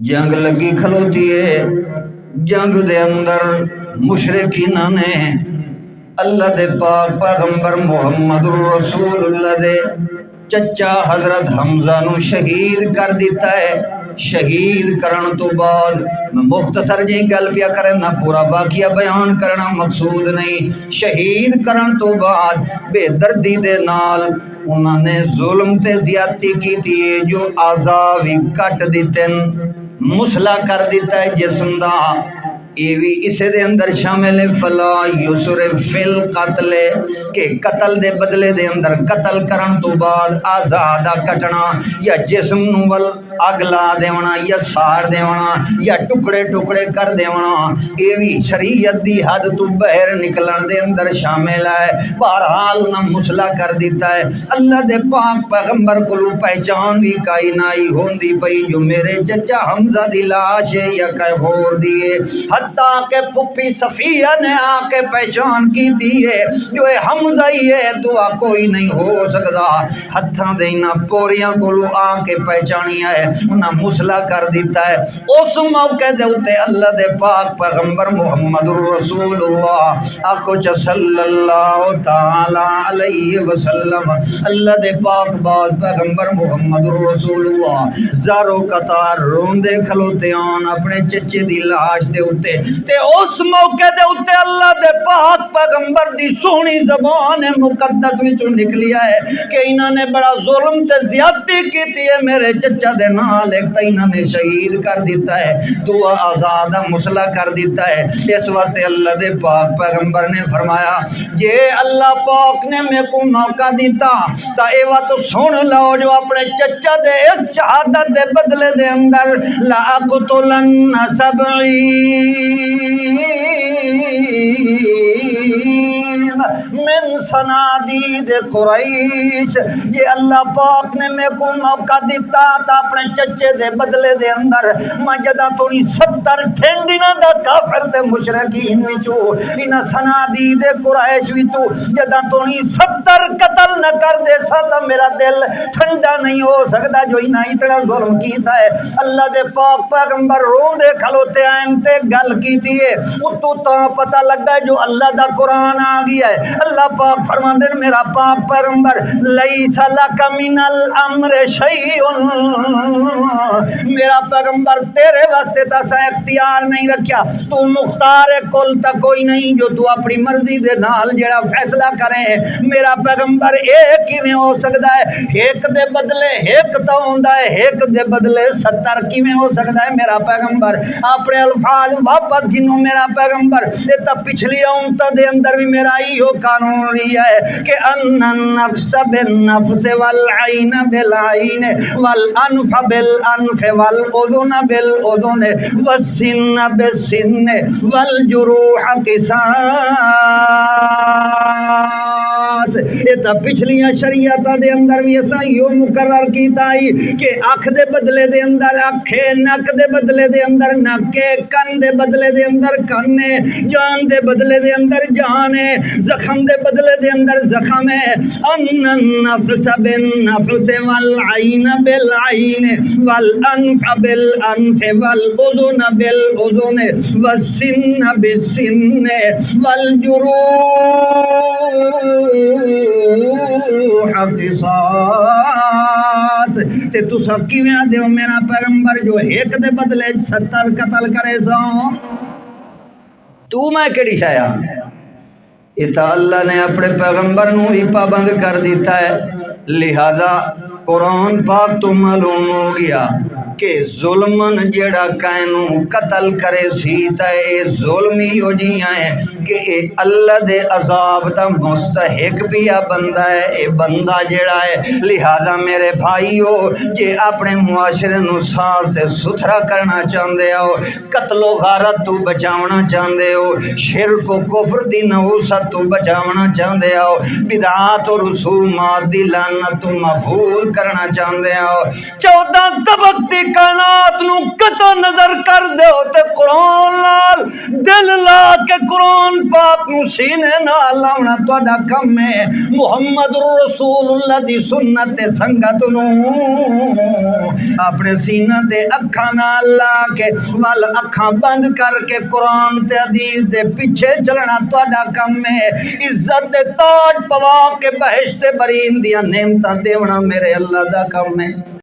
جنگ لگی کھلوتی ہے، جنگ دے اندر مشرکینہ نے اللہ دے پاک پیغمبر محمد رسول اللہ دے چچا حضرت حمزہ نو شہید کر دیتا ہے۔ شہید کرن تو بعد مختصر جی گل پیا کرنا، پورا واقعہ بیان کرنا مقصود نہیں۔ شہید کرن تو بعد بے دردی دے نال انہوں نے ظلم تے زیادتی کی تھی، جو اعضاء بھی کٹ دیتے، مسلا کر دیتا ہے جسم دا۔ یہ بھی اسے دے اندر شامل ہے فلا یسرف فی القتل، کہ قتل دے بدلے دے اندر قتل کرن تو بعد اعضاء دا کٹنا، یا جسم نو ول اگ لا دیونا، یا ساڑ دیونا، یا ٹکڑے ٹکڑے کر دیونا، یہ بھی شریعت دی حد تو باہر نکلن دے اندر شامل ہے۔ بہرحال انہاں مسلا کر دیتا ہے۔ اللہ دے پاک پیغمبر کو پہچان بھی کائی نائی ہوندی پئی جو میرے چچا حمزہ دی لاش ہے یا کہیں ہور دیے، حتیٰ کہ پھپھی صفیہ نے آ کے پہچان کی دیئے جو اے حمزہ ہی ہے، دعا کوئی نہیں ہو سکتا۔ ہتھاں دینا پوریاں کو آ کے پہچانی ہے، انہاں مسلا کر دیتا ہے۔ اس موقع دے اتے اللہ دے پاک پیغمبر محمد رسول اللہ آکھو چا صلی اللہ تعالی علیہ وسلم، اللہ دے پاک بعد پیغمبر محمد رسول اللہ زارو قطار روندے کھلوتے آن اپنے چچے دی لاش دے اتے، تے اس موقع دے اتے اللہ دے پاک پیغمبر دی سونی زبان مقدس وچوں نکلیا ہے کہ انہوں نے بڑا ظلم تے زیادتی کیتی ہے میرے چچا دے نال، ایک تے انہوں نے شہید کر دیتا ہے، دعا آزادہ مسلح کر دیتا ہے۔ اس واسطے اللہ دے پاک پیغمبر نے فرمایا جے اللہ پاک نے میں کو موقع دیتا تا ایوہ تو سن لو جو اپنے چچا دے اس شہادت دے بدلے دے اندر لَأَقْتُلَنَّ سَبْعِينَ من صنادید قریش، یہ اللہ پاک نے میں کو موقع دیتا تا اپنے چچے دے بدلے دے اندر میں جدا تونی 70 ٹھنڈینا دا کافر تے مشرکین وچو انہا صنادید قریش وچو جدا تونی 70 قتل نہ کر دے سا تا میرا دل ٹھنڈا نہیں ہو سکتا جو انہا اتنا ظلم کیتا ہے۔ اللہ دے پاک پیغمبر رون دے کھلوتے آئین تے گل کیتی ہے، اتو تا پتہ لگا ہے جو اللہ دا قرآن آ گیا ہے۔ اللہ پاک فرماندے میرا پاک پیغمبر لیس لک من الامر شیء، میرا پیغمبر تیرے واسطے تا سا اختیار نہیں رکھیا، تو مختار کل تا کوئی نہیں جو تو اپنی مرضی دے نال جڑا فیصلہ کرے۔ میرا پیغمبر ایک ہی میں ہو سکتا ہے، ایک دے بدلے ایک تا ہوندا ہے، ایک دے بدلے 70 کی میں ہو سکتا ہے۔ میرا پیغمبر اپنے الفاظ واپس گنو، میرا پیغمبر یہ تا پچھلی امتوں دے اندر بھی میرا ہی ہو قانون رہی ہے کہ ان النفس بالنفس والعین بالعین والانف بالانف والاذن بالاذن والسن بالسن والجروح قصاص۔ یہ تا پچھلیاں شریعتاں دے اندر بھی ایسا ہی مقرر کیتا ہی کہ اکھ دے بدلے دے اندر اکھے، نک دے بدلے دے اندر نکے، کن دے بدلے دے اندر کنے، جان دے بدلے دے اندر جان ہے، زخم دے بدلے دے اندر زخم ہے۔ ان النفس بالنفس والعین بالعین والانف بالانف والاذن بالاذن والسن بالسن والجروح قصاص۔ تے تسا کیویں دیو میرا پیغمبر جو ایک دے بدلے 70 قتل کرے سو؟ تو میں کیڑی شایا؟ یہ تا اللہ نے اپنے پیغمبر نو ہی پابند کر دیتا ہے، لہذا قرآن پاک تو معلوم ہو گیا کہ ظلمن جیڑا کائنو قتل کرے سیتا ہے ظلمی ہو جیاں ہے کہ اے اللہ دے عذاب دا مستحق پیا بندہ ہے، اے بندہ جیڑا ہے۔ لہذا میرے بھائیو جے اپنے معاشرے نو صاف تے ستھرا کرنا چاندے ہو، قتل و غارت تو بچاونا چاندے ہو، شرک و کفر دی نحوست تو بچاونا چاندے ہو، بدعات و رسومات دی لعنت تو محفوظ کرنا چاندے ہو، 14 طبق دی کائنات نو قطع نظر کر دے تے قرآن لال دل لا کے قرآن پاک نو سینے نال لاونا تہاڈا کم ہے محمد رسول اللہ دی سنت تے سنگت نو اپنے سینہ تے اکھاں نال لا کے ول اکھاں بند کر کے قرآن تے حدیث دے پیچھے چلنا تہاڈا کم ہے عزت دے تاج پوا کے بہشت برین دیاں نعمتاں دیونا میرے اللہ دا کم ہے